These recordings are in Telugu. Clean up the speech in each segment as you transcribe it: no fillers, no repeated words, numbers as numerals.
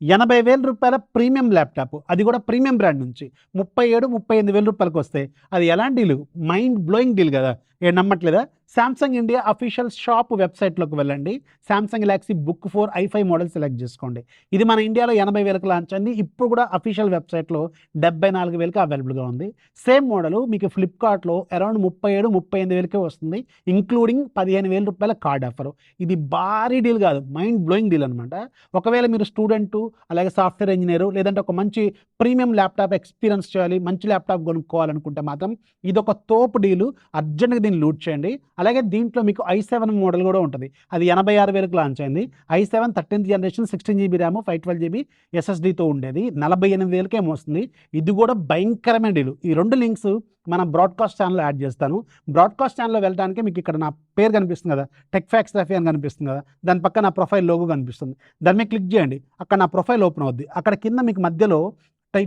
రూ. 80,000 ప్రీమియం ల్యాప్టాప్, అది కూడా ప్రీమియం బ్రాండ్ నుంచి 37,000-38,000 వస్తాయి. అది ఎలాంటి డీల్, మైండ్ బ్లోయింగ్ డీల్ కదా, ఏ నమ్మట్లేదా? శాంసంగ్ ఇండియా అఫీషియల్ షాప్ వెబ్సైట్లోకి వెళ్ళండి. Samsung Galaxy book 4 i5 model select చేసుకోండి. ఇది మన ఇండియాలో 80,000కి లాంచ్ అయింది. ఇప్పుడు కూడా అఫీషియల్ వెబ్సైట్లో 74,000కి అవైలబుల్గా ఉంది. సేమ్ మోడల్ మీకు ఫ్లిప్కార్ట్లో అరౌండ్ 37-38,000కే వస్తుంది, ఇంక్లూడింగ్ రూ. 15,000 కార్డ్ ఆఫర్. ఇది భారీ డీల్ కాదు, మైండ్ బ్లోయింగ్ డీల్ అనమాట. ఒకవేళ మీరు స్టూడెంటు, అలాగే సాఫ్ట్వేర్ ఇంజనీరు, లేదంటే ఒక మంచి ప్రీమియం ల్యాప్టాప్ ఎక్స్పీరియన్స్ చేయాలి, మంచి ల్యాప్టాప్ కొనుక్కోవాలనుకుంటే మాత్రం ఇదొక తోపు డీలు. అర్జెంట్గా దీన్ని లూట్ చేయండి. అలాగే దీంట్లో మీకు i7 మోడల్ కూడా ఉంటుంది. అది 86,000కి లాంచ్ అయింది. i7 13th generation 16GB RAM 512GB SSDతో ఉండేది 48,000కే వస్తుంది. ఇది కూడా భయంకరమైన డీలు. ఈ 2 లింక్స్ మన బ్రాడ్కాస్ట్ ఛానల్లో యాడ్ చేస్తాను. బ్రాడ్కాస్ట్ ఛానల్లో వెళ్ళడానికి మీకు ఇక్కడ నా పేరు కనిపిస్తుంది కదా, టెక్ ఫ్యాక్స్ రఫీ అని కనిపిస్తుంది కదా, దాని పక్కన నా ప్రొఫైల్ లోగో కనిపిస్తుంది. దాని మీద క్లిక్ చేయండి, అక్కడ నా ప్రొఫైల్ ఓపెన్ అవుద్ది. అక్కడ కింద మీకు మధ్యలో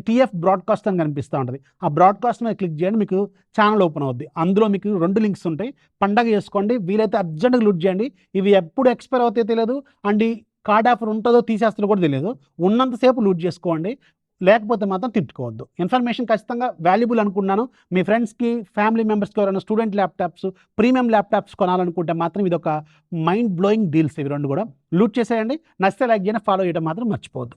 టీఎఫ్ బ్రాడ్కాస్ట్ అని కనిపిస్తూ ఉంటుంది. ఆ బ్రాడ్కాస్ట్ మీద క్లిక్ చేయండి, మీకు ఛానల్ ఓపెన్ అవుద్ది. అందులో మీకు 2 లింక్స్ ఉంటాయి. పండగ చేసుకోండి, వీలైతే అర్జెంట్గా లూట్ చేయండి. ఇవి ఎప్పుడు ఎక్స్పైర్ అవుతాయో తెలియదు, అండ్ ఈ కార్డ్ ఆఫర్ ఉంటుందో తీసేస్తారో కూడా తెలియదు. ఉన్నంతసేపు లూట్ చేసుకోండి, లేకపోతే మాత్రం తిట్టుకోవద్దు. ఇన్ఫర్మేషన్ ఖచ్చితంగా వాల్యుబుల్ అనుకున్నాను. మీ ఫ్రెండ్స్కి, ఫ్యామిలీ మెంబర్స్కి ఎవరైనా స్టూడెంట్ ల్యాప్టాప్స్, ప్రీమియం ల్యాప్టాప్స్ కొనాలనుకుంటే మాత్రం ఇది ఒక మైండ్ బ్లోయింగ్ డీల్స్. ఇవి 2 కూడా లూట్ చేసేయండి. నచ్చితే లైక్ చేయండి, ఫాలో చేయడం మాత్రం మర్చిపోవద్దు.